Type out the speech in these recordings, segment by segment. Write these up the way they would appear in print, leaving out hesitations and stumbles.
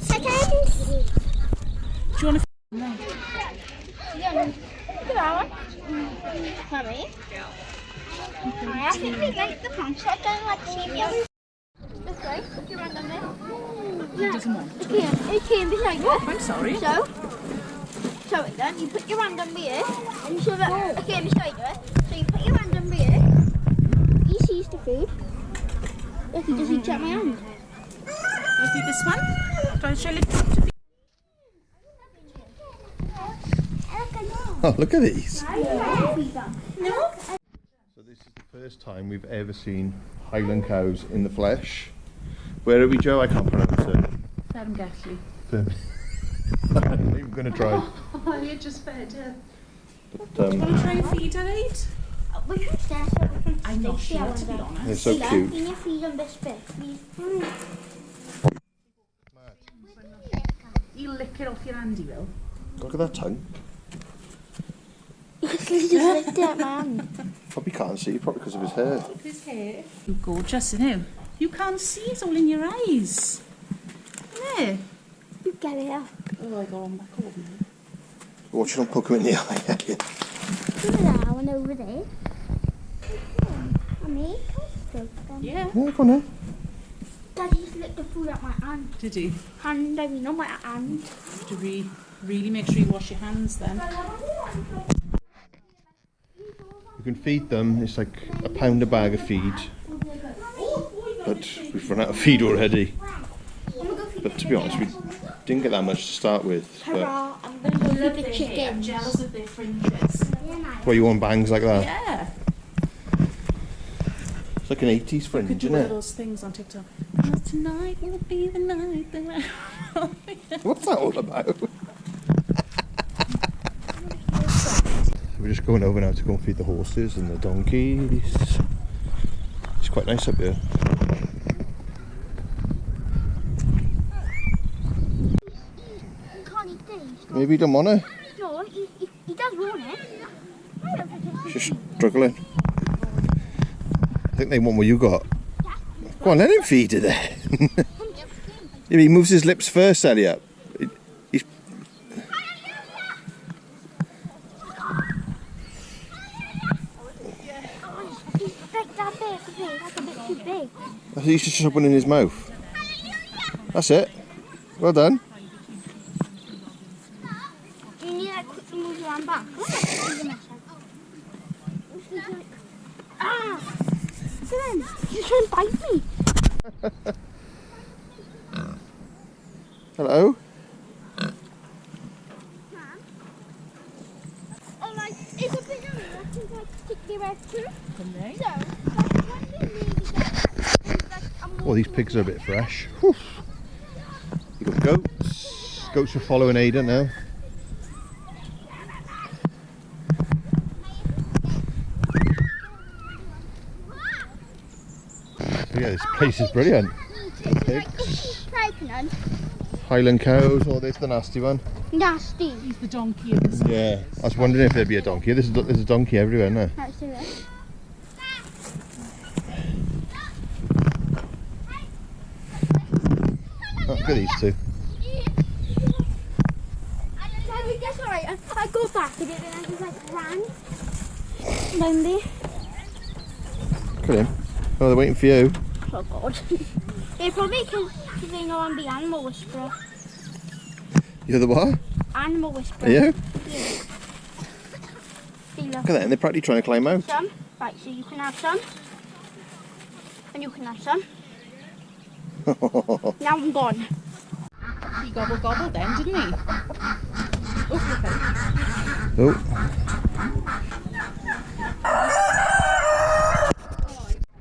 Seconds. Do you want to? No. Yeah, look at that one. Mummy. I think we like the pump, so I don't like to see the other. This way, put your hand on there. He doesn't want. It came beside you. I'm sorry. So, show it then. You put your hand on here, and you show that it came beside you. So you put your hand on here. He sees the food. Look, he just eats out my hand. Let's do this one. Do I show it to be? Oh, look at these. No. So this is the first time we've ever seen Highland cows in the flesh. Where are we, Joe? I can't pronounce it. Fermgathley. I'm even going to try. Oh, you just fed her. But, Do you want to try and feed her, Aid? We can stare so we can I'm not see sure, how to be I'm honest. they're so cute. Can you feed them this bit, please? He'll lick it off your hand, he will. Look at that tongue. He just licked it at my hand. Probably can't see, probably because of his hair. Look at his hair. You're gorgeous, isn't you? You can't see, it's all in your eyes. There. You get it out. Oh, I got on back over now. Watch him poke him in the eye. Look at that one over there. Mummy, can I Yeah. Yeah, go on then. Daddy just licked the food out my hand. Did he? Hand, I mean, not my hand. Do we really make sure you wash your hands then? You can feed them, it's like £1 a bag of feed. But we've run out of feed already. But to be honest, we didn't get that much to start with. But Hurrah, I'm going to go feed the chickens. Jealous of their fringes. well, you want bangs like that? Yeah. It's like an 80s Could fringe, do isn't one of it? those things on TikTok. Well, tonight will be the night that What's that all about? We're just going over now to go and feed the horses and the donkeys. It's quite nice up here. You can't eat these. Maybe you don't want to. No, he does want it. Just struggling. I think they want what you got. Go on, let him feed it then. Yeah, he moves his lips first, Elliot. He's... That's a bit too big. He's just opening his mouth. That's it. Well done. You need to quickly move your arm back. Ah! Dylan, you're trying to bite me. Hello. Oh, like, it's a big one. I think I stick their head too. Can they? So, like, when they really get like, Well, these pigs are a bit fresh. Whew. You got goats. Goats are following Ada now. So yeah, this place is brilliant. Pigs, pregnant. Highland cows. Oh, there's the nasty one. Nasty. He's the donkey of this. Yeah, I was wondering if there'd be a donkey. There's a donkey everywhere, isn't there? Let's do it. Oh, look at these two. Daddy, guess what? I go back a bit and I just like ran down there. Look at him. Oh, they're waiting for you. Oh God. Yeah, probably because they know I'm the animal whisperer. You're the what? Animal whisperer. Are you? Yeah. See, look. Look at that, and they're practically trying to climb out. Some. Right, so you can have some. And you can have some. Now I'm gone. He gobbled then, didn't he? Oh, Oh.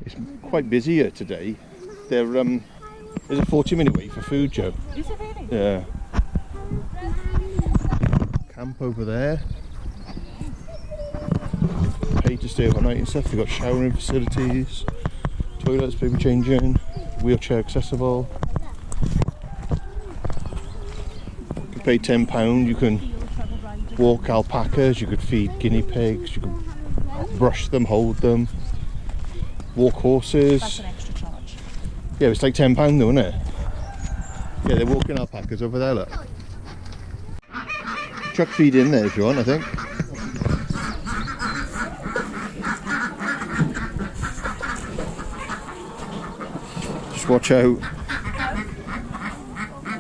It's quite busy here today. There's a 40-minute wait for food, Joe. is it really? Yeah. Camp over there. Pay to stay overnight and stuff. They've got showering facilities, toilets, baby changing, wheelchair accessible. You can pay £10. You can walk alpacas. You could feed guinea pigs. You could brush them, hold them, walk That's horses. an extra charge. Yeah, it's like £10 though, isn't it? Yeah, they're walking alpacas over there, look. Chuck feed in there if you want, I think. Just watch out.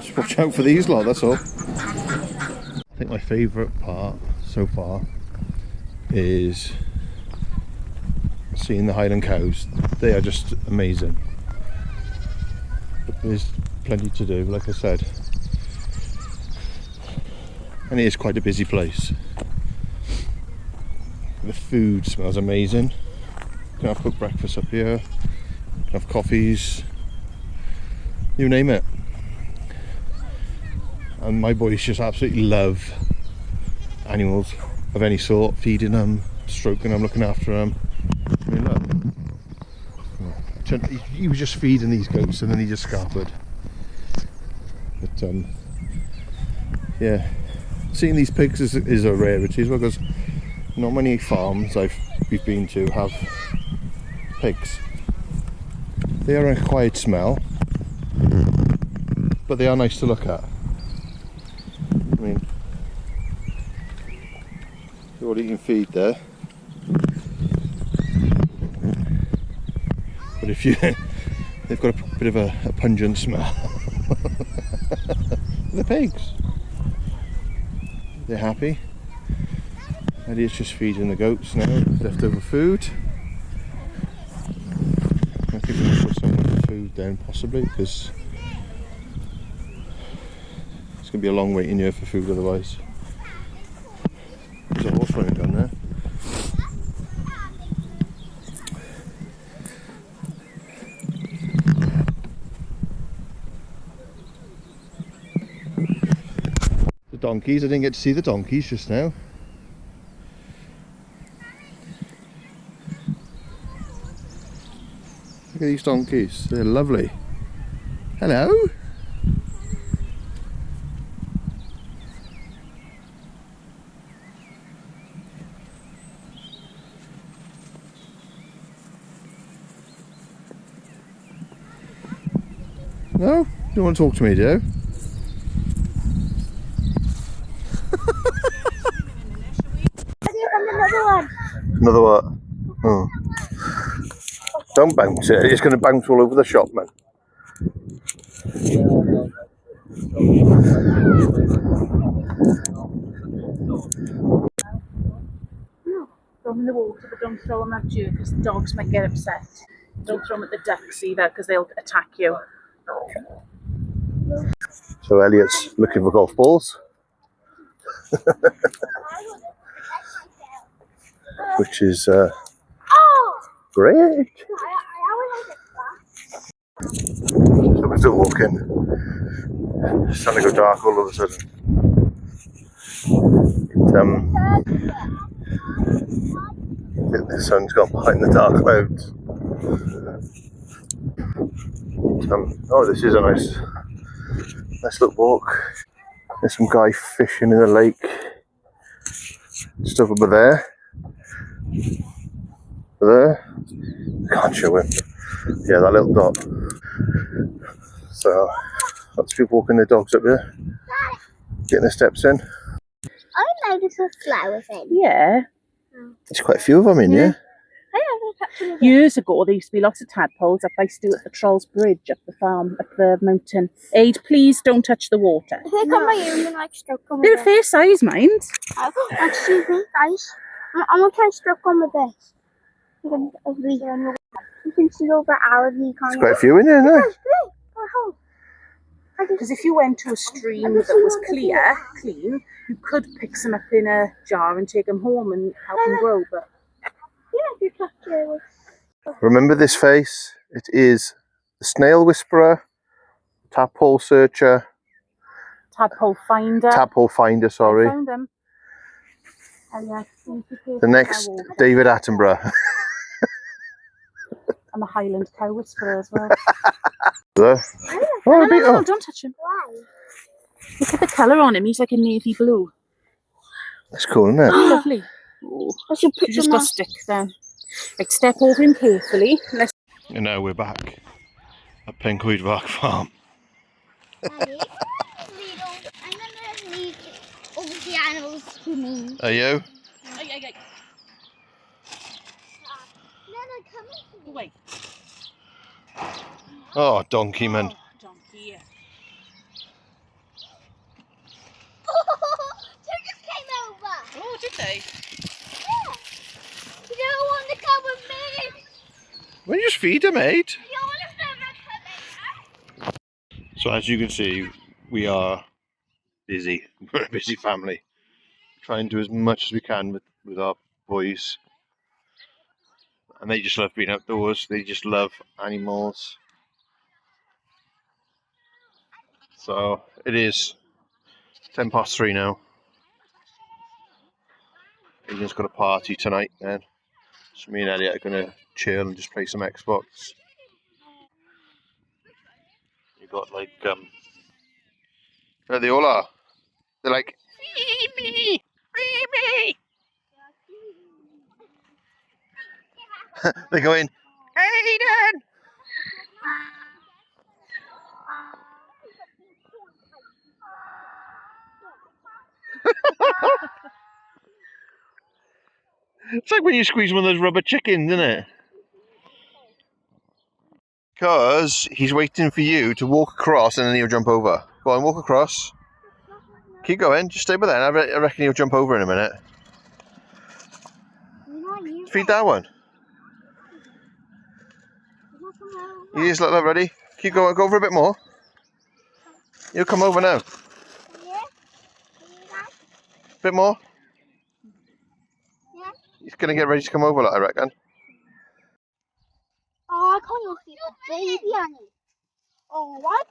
Just watch out for these lot, that's all. I think my favourite part so far is seeing the Highland cows. They are just amazing. But there's plenty to do, like I said. And it is quite a busy place. The food smells amazing. You can have cooked breakfast up here. You can have coffees. You name it. And my boys just absolutely love animals of any sort. Feeding them, stroking them, looking after them. I mean, look. He was just feeding these goats and then he just scampered. But yeah, seeing these pigs is a rarity as well, because not many farms we've been to have pigs. They are a quiet smell, but they are nice to look at. I mean, they're all eating feed there. But if you, they've got a bit of a pungent smell. The pigs. They're happy. Eddie's just feeding the goats now, leftover food. I think we'll put some of the food down possibly, because it's going to be a long wait in here for food otherwise. There's a horse running down there. The donkeys, I didn't get to see the donkeys just now. Look at these donkeys, they're lovely. Hello? No? You don't want to talk to me, do you? Another what? Oh. Don't bounce it, it's going to bounce all over the shop, man. Throw them in the water, but don't throw them at you because the dogs might get upset. Don't throw them at the ducks either because they'll attack you. So Elliot's looking for golf balls. Which is great. So we're still walking. It's starting to go dark all of a sudden. The sun's gone behind the dark clouds. Oh, this is a nice little walk. There's some guy fishing in the lake. Stuff over there. There. Can't show him. Yeah, that little dot. So, lots of people walking their dogs up here. Getting their steps in. I noticed a flower thing. Yeah. There's quite a few of them in here. Years ago, there used to be lots of tadpoles up by Stuart the Troll's Bridge up the farm, up the mountain. Aid, please don't touch the water. If they come by you and like stroke on They're a fair size, mind. Excuse me, guys. I'm gonna try and stroke on with this. You can see over hours and you can't. There's quite a few in here, isn't there? Because if you went to a stream that was clean, you could pick some up in a jar and take them home and help them grow. But yeah, you touch it. Remember this face? It is the snail whisperer, tadpole searcher, tadpole finder. Tadpole finder, sorry. I found them. And yeah, The next, David Attenborough. I'm a Highland cow whisperer as well. No, don't touch him. Look at the colour on him. He's like a navy blue. That's cool, isn't it? Lovely. Oh, you just got stick there. Like, step over him carefully. And now we're back A Penquid Bark Farm. Daddy, I'm gonna leave all the animals to me. Are you? Ay. Nana, come with me. Wait. Oh, donkey man. Oh, donkey. Two just came over. Oh, did they? Yeah. You don't want to come with me. Well, you just feed them, mate. You don't want to come with me. So as you can see, we are busy. We're a busy family. Trying to do as much as we can with our boys. And they just love being outdoors. They just love animals. So it is 3:10 now. Aiden's got a party tonight then. So me and Elliot are going to chill and just play some Xbox. You've got like, there they all are. They're like, free me, free me. They're going, Aiden! It's like when you squeeze one of those rubber chickens, isn't it? Because he's waiting for you to walk across and then he'll jump over. Go on, walk across. Keep going, just stay by there. I reckon he'll jump over in a minute. Feed that one. Here's look, ready? Keep going, go over a bit more. He'll come over now. A bit more. Yeah. He's going to get ready to come over, I reckon. Oh, I can't even see the baby on it. Oh, what?